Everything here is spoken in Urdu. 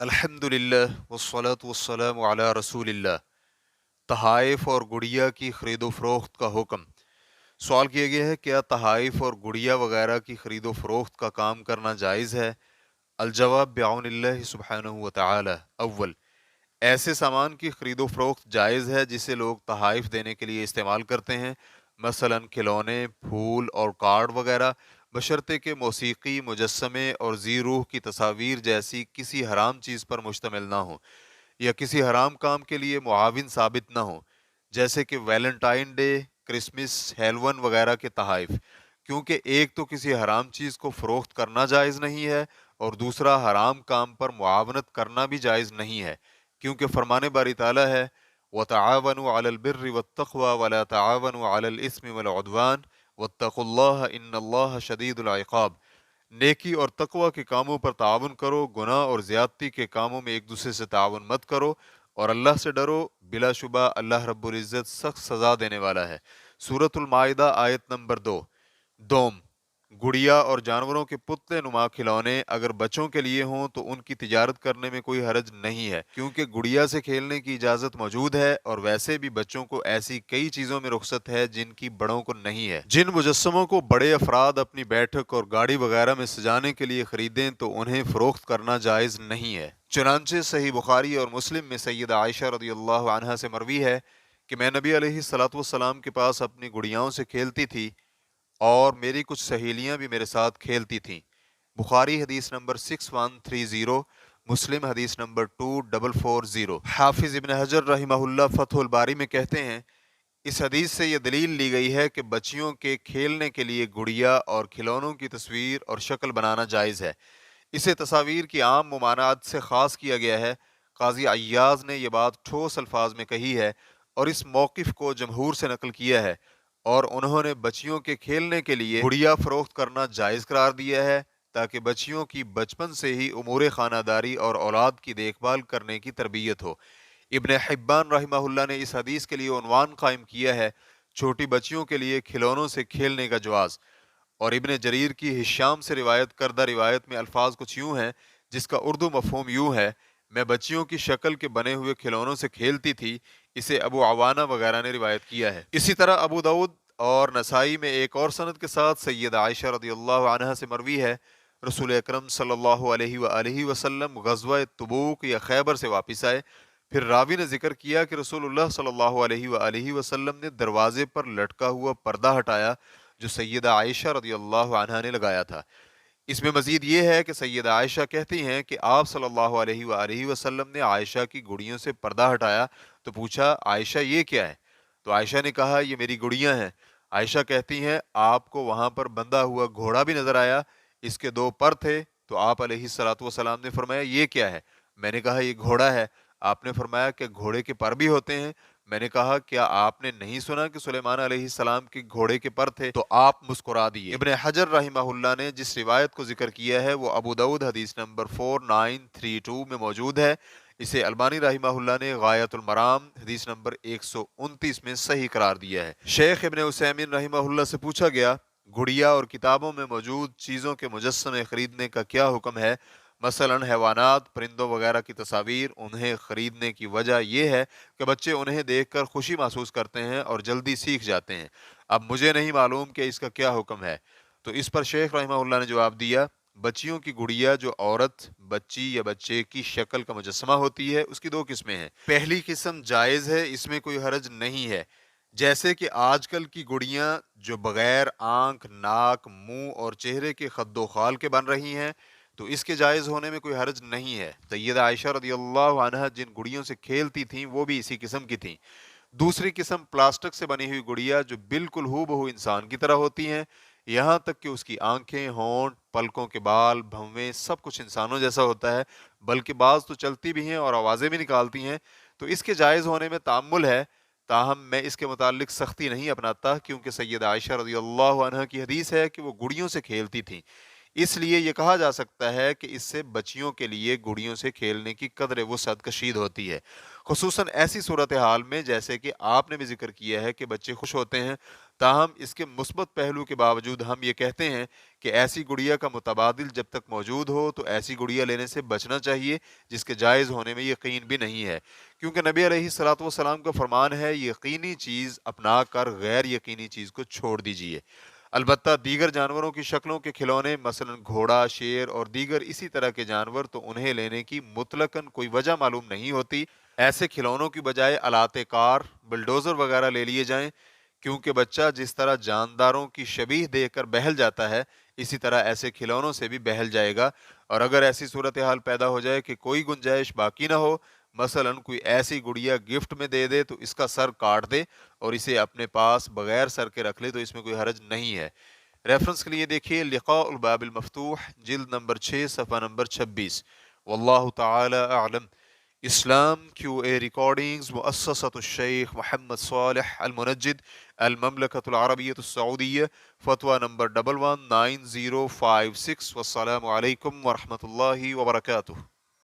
الحمدللہ والصلاة والسلام علی رسول اللہ۔ تحائف اور گڑیا کی خرید و فروخت کا حکم۔ سوال کیا گیا ہے، کیا تحائف اور گڑیا وغیرہ کی خرید و فروخت کا کام کرنا جائز ہے؟ الجواب بعون اللہ سبحانہ و تعالی۔ اول، ایسے سامان کی خرید و فروخت جائز ہے جسے لوگ تحائف دینے کے لیے استعمال کرتے ہیں، مثلا کھلونے، پھول اور کارڈ وغیرہ، بشرطے کہ موسیقی، مجسمے اور ذی روح کی تصاویر جیسی کسی حرام چیز پر مشتمل نہ ہوں یا کسی حرام کام کے لیے معاون ثابت نہ ہوں، جیسے کہ ویلنٹائن ڈے، کرسمس، ہیلون وغیرہ کے تحائف، کیونکہ ایک تو کسی حرام چیز کو فروخت کرنا جائز نہیں ہے اور دوسرا حرام کام پر معاونت کرنا بھی جائز نہیں ہے، کیونکہ فرمان باری تعالیٰ ہے وَتَعَاوَنُوا عَلَى الْبِرِّ وَالتَّقْوَى وَلَا تَعَاوَنُوا عَلَى الْإِثْمِ وَالْعُدْوَانِ وَاتَّقُوا اللَّهَ إِنَّ اللَّهَ شَدِيدُ الْعِقَابِ۔ نیکی اور تقوی کے کاموں پر تعاون کرو، گناہ اور زیادتی کے کاموں میں ایک دوسرے سے تعاون مت کرو، اور اللہ سے ڈرو، بلا شبہ اللہ رب العزت سخت سزا دینے والا ہے۔ سورۃ المائدہ آیت نمبر 2۔ دوم، گڑیا اور جانوروں کے پتلے نما کھلونے اگر بچوں کے لیے ہوں تو ان کی تجارت کرنے میں کوئی حرج نہیں ہے، کیونکہ گڑیا سے کھیلنے کی اجازت موجود ہے، اور ویسے بھی بچوں کو ایسی کئی چیزوں میں رخصت ہے جن کی بڑوں کو نہیں ہے۔ جن مجسموں کو بڑے افراد اپنی بیٹھک اور گاڑی وغیرہ میں سجانے کے لیے خریدیں تو انہیں فروخت کرنا جائز نہیں ہے۔ چنانچہ صحیح بخاری اور مسلم میں سیدہ عائشہ رضی اللہ عنہا سے مروی ہے کہ میں نبی علیہ الصلوۃ والسلام کے پاس اپنی گڑیاؤں سے کھیلتی تھی اور میری کچھ سہیلیاں بھی میرے ساتھ کھیلتی تھیں۔ بخاری حدیث نمبر 6130، مسلم حدیث نمبر 2440۔ حافظ ابن حجر رحمہ اللہ فتح الباری میں کہتے ہیں، اس حدیث سے یہ دلیل لی گئی ہے کہ بچیوں کے کھیلنے کے لیے گڑیا اور کھلونوں کی تصویر اور شکل بنانا جائز ہے۔ اسے تصاویر کی عام ممانعت سے خاص کیا گیا ہے۔ قاضی عیاض نے یہ بات ٹھوس الفاظ میں کہی ہے اور اس موقف کو جمہور سے نقل کیا ہے، اور انہوں نے بچیوں کے کھیلنے کے لیے گڑیا فروخت کرنا جائز قرار دیا ہے تاکہ بچیوں کی بچپن سے ہی امور خانہ داری اور اولاد کی دیکھ بھال کرنے کی تربیت ہو۔ ابن حبان رحمہ اللہ نے اس حدیث کے لیے عنوان قائم کیا ہے، چھوٹی بچیوں کے لیے کھلونوں سے کھیلنے کا جواز۔ اور ابن جریر کی ہشام سے روایت کردہ روایت میں الفاظ کچھ یوں ہیں، جس کا اردو مفہوم یوں ہے، میں بچیوں کی شکل کے بنے ہوئے کھلونوں سے کھیلتی تھی۔ اسے ابو عوانہ وغیرہ نے روایت کیا ہے۔ اسی طرح ابو داود اور نسائی میں ایک اور سند کے ساتھ سیدہ عائشہ رضی اللہ عنہا سے مروی ہے، رسول اکرم صلی اللہ علیہ وآلہ وسلم غزوہ تبوک یا خیبر سے واپس آئے، پھر راوی نے ذکر کیا کہ رسول اللہ صلی اللہ علیہ وآلہ وسلم نے دروازے پر لٹکا ہوا پردہ ہٹایا جو سیدہ عائشہ رضی اللہ عنہا نے لگایا تھا۔ اس میں مزید یہ ہے کہ سیدہ عائشہ کہتی ہیں کہ آپ صلی اللہ علیہ وآلہ وسلم نے عائشہ کی گڑیوں سے پردہ ہٹایا تو پوچھا، عائشہ یہ کیا ہے؟ تو عائشہ نے کہا، یہ میری گڑیاں ہیں۔ عائشہ کہتی ہیں، آپ کو وہاں پر بندھا ہوا گھوڑا بھی نظر آیا، اس کے دو پر تھے، تو آپ علیہ الصلوۃ والسلام نے فرمایا، یہ کیا ہے؟ میں نے کہا، یہ گھوڑا ہے۔ آپ نے فرمایا کہ گھوڑے کے پر بھی ہوتے ہیں؟ میں نے کہا، کیا آپ نے نہیں سنا کہ سلیمان علیہ السلام کے گھوڑے کے پر تھے؟ تو آپ مسکرا دیے۔ ابن حجر رحمہ اللہ نے جس روایت کو ذکر کیا ہے وہ ابو داود حدیث نمبر 4932 میں موجود ہے۔ اسے البانی رحمہ اللہ نے غایت المرام حدیث نمبر 129 میں صحیح قرار دیا ہے۔ شیخ ابن عثیمین رحمہ اللہ سے پوچھا گیا، گڑیا اور کتابوں میں موجود چیزوں کے مجسمے خریدنے کا کیا حکم ہے؟ مثلا حیوانات، پرندوں وغیرہ کی تصاویر، انہیں خریدنے کی وجہ یہ ہے کہ بچے انہیں دیکھ کر خوشی محسوس کرتے ہیں اور جلدی سیکھ جاتے ہیں۔ اب مجھے نہیں معلوم کہ اس کا کیا حکم ہے۔ تو اس پر شیخ رحمہ اللہ نے جواب دیا، بچیوں کی گڑیا جو عورت، بچی یا بچے کی شکل کا مجسمہ ہوتی ہے، اس کی دو قسمیں ہیں۔ پہلی قسم جائز ہے، اس میں کوئی حرج نہیں ہے، جیسے کہ آج کل کی گڑیاں جو بغیر آنکھ، ناک، منہ اور چہرے کے خد و خال کے بن رہی ہیں، تو اس کے جائز ہونے میں کوئی حرج نہیں ہے۔ سیدہ عائشہ رضی اللہ عنہا جن گڑیوں سے کھیلتی تھیں وہ بھی اسی قسم کی تھیں۔ دوسری قسم پلاسٹک سے بنی ہوئی گڑیا جو بالکل ہو بہو انسان کی طرح ہوتی ہیں، یہاں تک کہ اس کی آنکھیں، ہونٹ، پلکوں کے بال، بھویں، سب کچھ انسانوں جیسا ہوتا ہے، بلکہ بعض تو چلتی بھی ہیں اور آوازیں بھی نکالتی ہیں، تو اس کے جائز ہونے میں تأمل ہے۔ تاہم میں اس کے متعلق سختی نہیں اپناتا، کیونکہ سیدہ عائشہ رضی اللہ عنہا کی حدیث ہے کہ وہ گڑیوں سے کھیلتی تھیں، اس لیے یہ کہا جا سکتا ہے کہ اس سے بچیوں کے لیے گڑیوں سے کھیلنے کی قدر وسعت کشید ہوتی ہے، خصوصاً ایسی صورتحال میں جیسے کہ آپ نے بھی ذکر کیا ہے کہ بچے خوش ہوتے ہیں تاہم اس کے مثبت پہلو کے باوجود ہم یہ کہتے ہیں کہ ایسی گڑیا کا متبادل جب تک موجود ہو تو ایسی گڑیا لینے سے بچنا چاہیے جس کے جائز ہونے میں یقین بھی نہیں ہے، کیونکہ نبی علیہ الصلوۃ والسلام کا فرمان ہے یقینی چیز اپنا کر غیر یقینی چیز کو چھوڑ دیجیے۔ البتہ دیگر جانوروں کی شکلوں کے کھلونے مثلا گھوڑا، شیر اور دیگر اسی طرح کے جانور تو انہیں لینے کی مطلقاً کوئی وجہ معلوم نہیں ہوتی۔ ایسے کھلونوں کی بجائے آلات کار، بلڈوزر وغیرہ لے لیے جائیں، کیونکہ بچہ جس طرح جانداروں کی شبیہ دیکھ کر بہل جاتا ہے اسی طرح ایسے کھلونوں سے بھی بہل جائے گا، اور اگر ایسی صورتحال پیدا ہو جائے کہ کوئی گنجائش باقی نہ ہو، مثلا کوئی ایسی گڑیا گفٹ میں دے دے تو اس کا سر کاٹ دے اور اسے اپنے پاس بغیر سر کے رکھ لے تو اس میں کوئی حرج نہیں ہے۔ ریفرنس کے لیے دیکھیے لقاء الباب المفتوح جلد نمبر 6 صفحہ نمبر 26۔ واللہ تعالی اعلم۔ اسلام کیو اے ریکارڈنگز مؤسسۃ الشیخ محمد صالح المنجد، المملکۃ العربیۃ السعودیہ، فتویٰ نمبر 119056۔ والسلام علیکم ورحمۃ اللہ وبرکاتہ۔